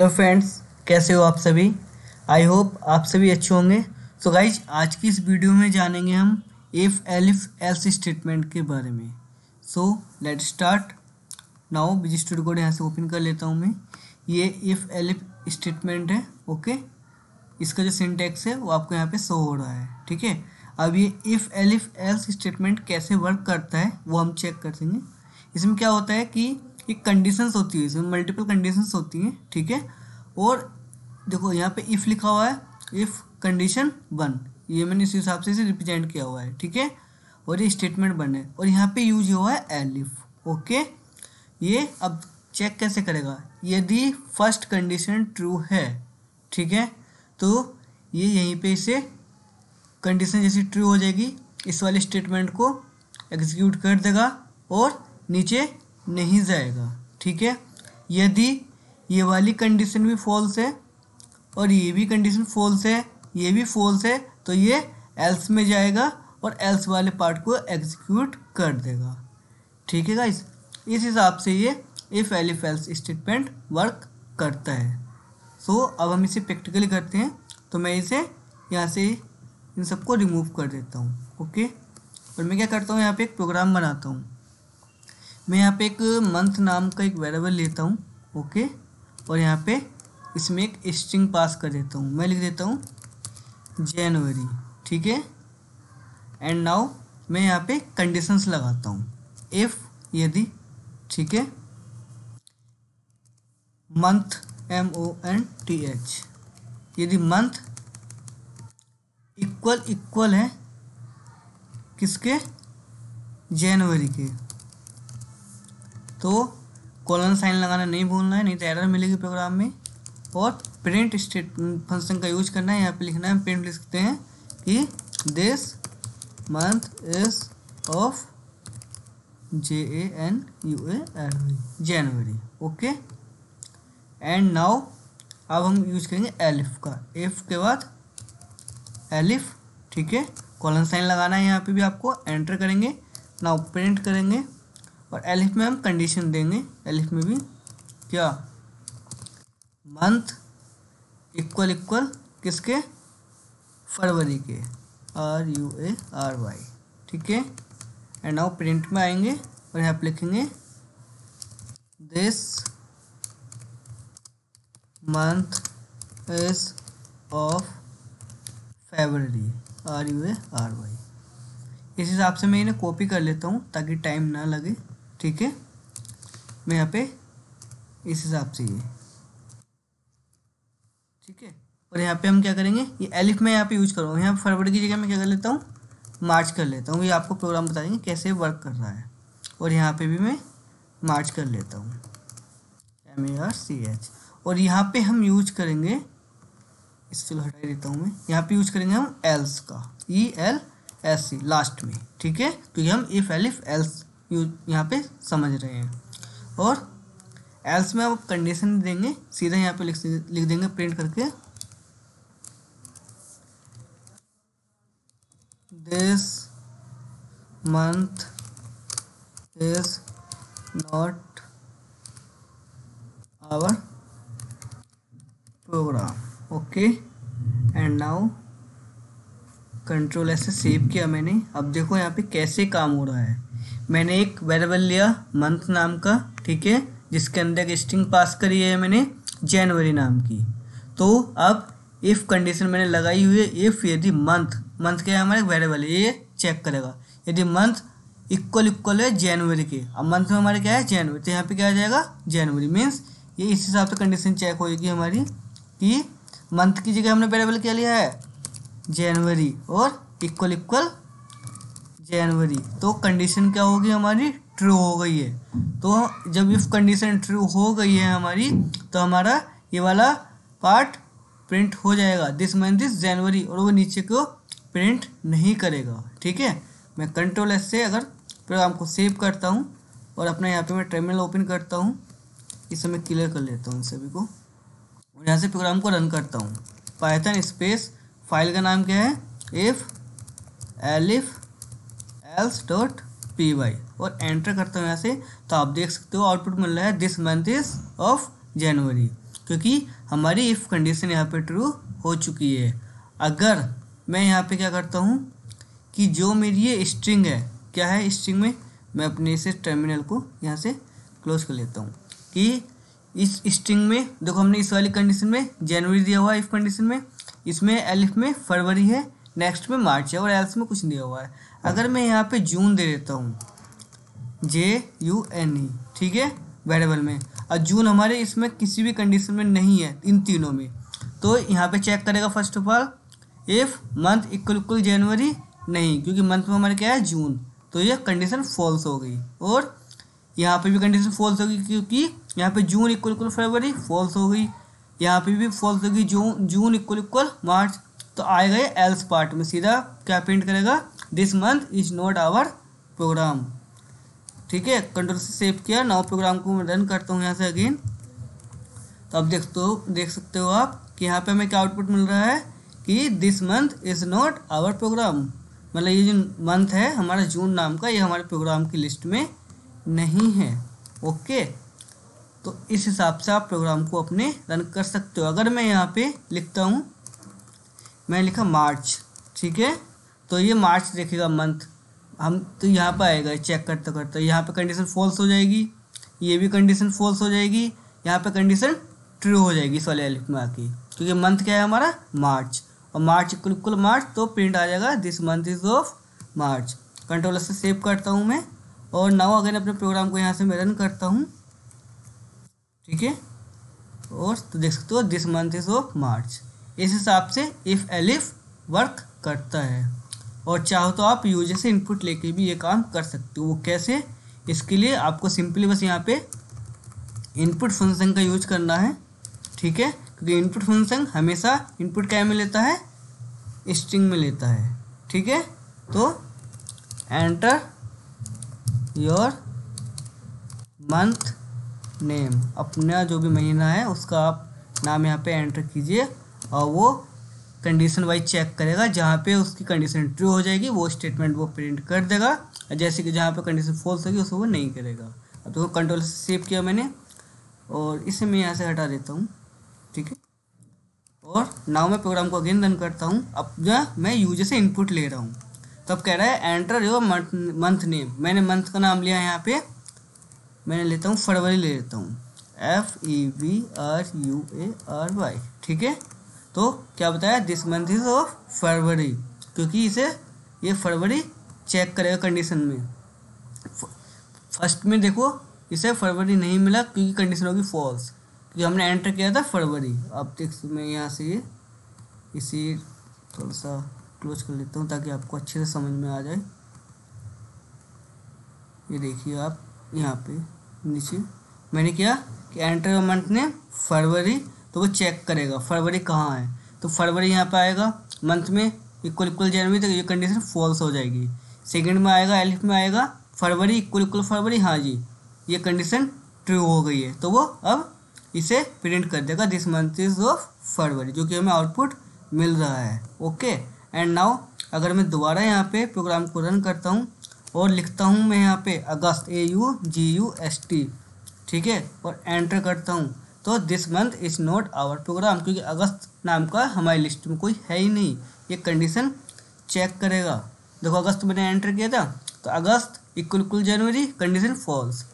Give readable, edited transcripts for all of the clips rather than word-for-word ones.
Hello friends, कैसे हो आप सभी। आई होप आप सभी अच्छे होंगे। सो गाइज, आज की इस वीडियो में जानेंगे हम इफ़ एलिफ एल्स स्टेटमेंट के बारे में। So let start now. Visual studio code यहाँ से ओपन कर लेता हूँ मैं। ये इफ़ एलिफ स्टेटमेंट है, ओके। इसका जो सिंटैक्स है वो आपको यहाँ पे शो हो रहा है, ठीक है। अब ये इफ़ एलिफ एल्स स्टेटमेंट कैसे वर्क करता है वो हम चेक कर देंगे। इसमें क्या होता है कि एक कंडीशंस होती है, इसमें मल्टीपल कंडीशंस होती हैं, ठीक है। और देखो यहाँ पे इफ़ लिखा हुआ है, इफ़ कंडीशन 1, ये मैंने इस हिसाब से इसे रिप्रेजेंट किया हुआ है, ठीक है। और ये स्टेटमेंट 1 है और यहाँ पे यूज हुआ है एलिफ, ओके। ये अब चेक कैसे करेगा, यदि फर्स्ट कंडीशन ट्रू है, ठीक है, तो ये यहीं पे इसे कंडीशन जैसी ट्रू हो जाएगी, इस वाले स्टेटमेंट को एग्जीक्यूट कर देगा और नीचे नहीं जाएगा, ठीक है। यदि ये वाली कंडीशन भी फॉल्स है और ये भी कंडीशन फॉल्स है, ये भी फॉल्स है, तो ये एल्स में जाएगा और एल्स वाले पार्ट को एग्जीक्यूट कर देगा, ठीक है गाइस। इस हिसाब से ये if elif else statement work करता है। सो अब हम इसे प्रैक्टिकली करते हैं, तो मैं इसे यहाँ से इन सबको रिमूव कर देता हूँ, ओके। और मैं क्या करता हूँ, यहाँ पे एक प्रोग्राम बनाता हूँ। मैं यहाँ पे एक मंथ नाम का एक वेरिएबल लेता हूँ, ओके। और यहाँ पे इसमें एक स्ट्रिंग पास कर देता हूँ। मैं लिख देता हूँ जनवरी, ठीक है। एंड नाउ मैं यहाँ पे कंडीशंस लगाता हूँ। इफ़ यदि, ठीक है, मंथ MONTH, यदि मंथ इक्वल है किसके, जनवरी के, तो कॉलन साइन लगाना नहीं भूलना है, नहीं तो एरर मिलेगी प्रोग्राम में। और प्रिंट स्टेटमेंट फंक्शन का यूज करना है। यहाँ पे लिखना है, प्रिंट लिखते हैं कि this month is of JANUARY, January, okay. And now अब हम यूज करेंगे एलिफ का। इफ के बाद एलिफ, ठीक है, कॉलन साइन लगाना है, यहाँ पे भी आपको एंटर करेंगे। नाउ प्रिंट करेंगे और एलिफ में हम कंडीशन देंगे। एलिफ में भी क्या, मंथ इक्वल किसके, फरवरी के, RUARY, ठीक है। एंड नाउ प्रिंट में आएंगे और यहाँ पे लिखेंगे this month is of February, RUARY। इस हिसाब से मैं इन्हें कॉपी कर लेता हूँ ताकि टाइम ना लगे, ठीक है। मैं यहाँ पे इस हिसाब से ये, ठीक है। और यहाँ पे हम क्या करेंगे, ये एलिफ में यहाँ पे यूज करूँगा। यहाँ पे फरवरी की जगह मैं क्या कर लेता हूँ, मार्च कर लेता हूँ। ये आपको प्रोग्राम बता देंगे कैसे वर्क कर रहा है। और यहाँ पे भी मैं मार्च कर लेता हूँ, MARCH। और यहाँ पे हम यूज करेंगे, इससे हटा देता हूँ मैं, यहाँ पे यूज करेंगे हम एल्स का, ELSE लास्ट में, ठीक है। तो ये हम इफ एलिफ एल्स यूज यहाँ पे समझ रहे हैं। और एल्स में आप कंडीशन देंगे, सीधा यहाँ पे लिख देंगे प्रिंट करके, this month is not our program, okay. And now control ऐसे सेव किया मैंने। अब देखो यहाँ पे कैसे काम हो रहा है। मैंने एक वेरिएबल लिया मंथ नाम का, ठीक है, जिसके अंदर एक स्ट्रिंग पास करी है मैंने जनवरी नाम की। तो अब इफ़ कंडीशन मैंने लगाई हुई है, इफ़ यदि मंथ क्या है, हमारा एक वेरिएबल है, ये चेक करेगा यदि मंथ इक्वल है जनवरी के। अब मंथ में हमारे क्या है, जनवरी, तो यहाँ पे क्या आ जाएगा, जनवरी। मीन्स ये इस हिसाब से कंडीशन चेक होगी हमारी कि मंथ की जगह हमने वेरिएबल क्या लिया है, जनवरी, और इक्वल जनवरी, तो कंडीशन क्या होगी हमारी, ट्रू हो गई है। तो जब इफ कंडीशन ट्रू हो गई है हमारी, तो हमारा ये वाला पार्ट प्रिंट हो जाएगा, दिस मंथ इज जनवरी, और वो नीचे को प्रिंट नहीं करेगा, ठीक है। मैं कंट्रोल एस से अगर प्रोग्राम को सेव करता हूँ और अपना यहाँ पे मैं टर्मिनल ओपन करता हूँ, इसे मैं क्लियर कर लेता हूँ सभी को, और यहाँ से प्रोग्राम को रन करता हूँ। पाइथन स्पेस, फाइल का नाम क्या है, if elif else dot py, और एंटर करता हूँ यहाँ से। तो आप देख सकते हो आउटपुट मिल रहा है this month is of January, क्योंकि हमारी इफ़ कंडीशन यहाँ पे ट्रू हो चुकी है। अगर मैं यहाँ पे क्या करता हूँ कि जो मेरी ये स्ट्रिंग है, क्या है स्ट्रिंग में, मैं अपने से टर्मिनल को यहाँ से क्लोज कर लेता हूँ कि इस स्ट्रिंग में देखो हमने इस वाली कंडीशन में जनवरी दिया हुआ है, इफ़ कंडीशन में, इसमें एलिफ में फरवरी है, नेक्स्ट में मार्च है और एल्स में कुछ दिया हुआ है। अगर मैं यहाँ पे जून दे देता हूँ JUNE, ठीक है, वेरिएबल में, और जून हमारे इसमें किसी भी कंडीशन में नहीं है इन तीनों में, तो यहाँ पे चेक करेगा first of all if month equal January, नहीं, क्योंकि मंथ में हमारे क्या है जून, तो ये कंडीशन फॉल्स हो गई। और यहाँ पे भी कंडीशन फॉल्स होगी क्योंकि यहाँ पे जून इक्वल फरवरी फॉल्स हो गई, यहाँ पे भी फॉल्स होगी जून इक्वल मार्च, तो आएगा ये एल्स पार्ट में, सीधा क्या प्रिंट करेगा, this month is not our program. ठीक है, कंट्रोल से सेव किया, नाउ प्रोग्राम को मैं रन करता हूँ यहाँ से अगेन, तो अब देख सकते हो आप कि यहाँ पे हमें क्या आउटपुट मिल रहा है कि this month is not our program, मतलब ये जो मंथ है हमारा जून नाम का, ये हमारे प्रोग्राम की लिस्ट में नहीं है। ओके, तो इस हिसाब से आप प्रोग्राम को अपने रन कर सकते हो। अगर मैं यहाँ पे लिखता हूँ, मैं लिखा मार्च, ठीक है, तो ये मार्च देखेगा मंथ, हम तो यहाँ पर आएगा चेक करते करते, यहाँ पे कंडीशन फॉल्स हो जाएगी, ये भी कंडीशन फॉल्स हो जाएगी, यहाँ पे कंडीशन ट्रू हो जाएगी इस वाले एलिफ में आके, क्योंकि मंथ क्या है हमारा मार्च, और मार्च इक्वल मार्च, तो प्रिंट आ जाएगा this month is of March. Control से सेव करता हूँ मैं, और नाउ अगर अपने प्रोग्राम को यहाँ से मैं रन करता हूँ, ठीक है, और तो देख सकते हो this month is of March. इस हिसाब से इफ़ एलिफ वर्क करता है, और चाहो तो आप यूजर से इनपुट लेके भी ये काम कर सकते हो। वो कैसे, इसके लिए आपको सिंपली बस यहाँ पे इनपुट फंक्शन का यूज करना है, ठीक है, क्योंकि इनपुट फंक्शन हमेशा इनपुट क्या में लेता है, स्ट्रिंग में लेता है, ठीक है। तो एंटर योर मंथ नेम, अपना जो भी महीना है उसका आप नाम यहाँ पे एंटर कीजिए, और वो कंडीशन वाइज चेक करेगा, जहाँ पे उसकी कंडीशन ट्रू हो जाएगी वो स्टेटमेंट वो प्रिंट कर देगा, जैसे कि जहाँ पे कंडीशन फॉल्स होगी उसको वो नहीं करेगा। अब देखो कंट्रोल से सेव किया मैंने, और इसे मैं यहाँ से हटा देता हूँ, ठीक है, और नाउ मैं प्रोग्राम को अगेन रन करता हूँ। अब जहाँ मैं यूजर से इनपुट ले रहा हूँ, तो अब कह रहा है एंटर योर मंथ नेम, मैंने मंथ का नाम लिया है, यहाँ पे मैंने लेता हूँ फरवरी ले लेता हूँ, FEVRUARY, ठीक है। तो क्या बताया, this month is of February, क्योंकि इसे ये फरवरी चेक करेगा कंडीशन में। फर्स्ट में देखो इसे फरवरी नहीं मिला क्योंकि कंडीशन होगी फॉल्स, क्योंकि हमने एंटर किया था फरवरी। अब देख मैं यहाँ से ये इसी थोड़ा सा क्लोज कर लेता हूँ ताकि आपको अच्छे से समझ में आ जाए। ये देखिए आप यहाँ पे नीचे मैंने किया कि एंटर मंथ ने फरवरी, तो वो चेक करेगा फरवरी कहाँ है, तो फरवरी यहाँ पे आएगा, मंथ में इक्वल जनवरी, तो ये कंडीशन फॉल्स हो जाएगी। सेकंड में आएगा, एलिफ में आएगा फरवरी इक्वल फरवरी, हाँ जी ये कंडीशन ट्रू हो गई है, तो वो अब इसे प्रिंट कर देगा this month is of February, जो कि हमें आउटपुट मिल रहा है। ओके, एंड नाउ अगर मैं दोबारा यहाँ पे प्रोग्राम को रन करता हूँ और लिखता हूँ मैं यहाँ पे अगस्त AUGUST, ठीक है, और एंटर करता हूँ, तो this month is not our program, क्योंकि अगस्त नाम का हमारी लिस्ट में कोई है ही नहीं। ये कंडीशन चेक करेगा, देखो अगस्त मैंने एंटर किया था, तो अगस्त इक्वल जनवरी कंडीशन फॉल्स,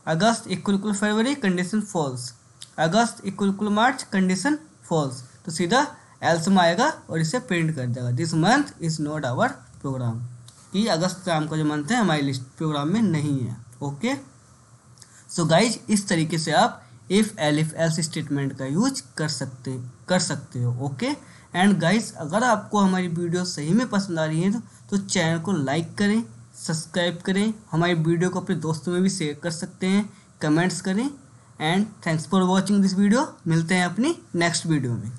अगस्त इक्वल फरवरी कंडीशन फॉल्स, अगस्त इक्वल मार्च कंडीशन फॉल्स, तो सीधा एल्स में आएगा और इसे प्रिंट कर देगा this month is not our program, कि अगस्त नाम का जो मंथ है हमारी लिस्ट प्रोग्राम में नहीं है। ओके, सो गाइज इस तरीके से आप इफ़ एलिफ एल्स स्टेटमेंट का यूज कर सकते हो। ओके, एंड गाइज अगर आपको हमारी वीडियो सही में पसंद आ रही है तो चैनल को लाइक करें, सब्सक्राइब करें, हमारी वीडियो को अपने दोस्तों में भी शेयर कर सकते हैं, कमेंट्स करें, and thanks for watching this video. मिलते हैं अपनी नेक्स्ट वीडियो में।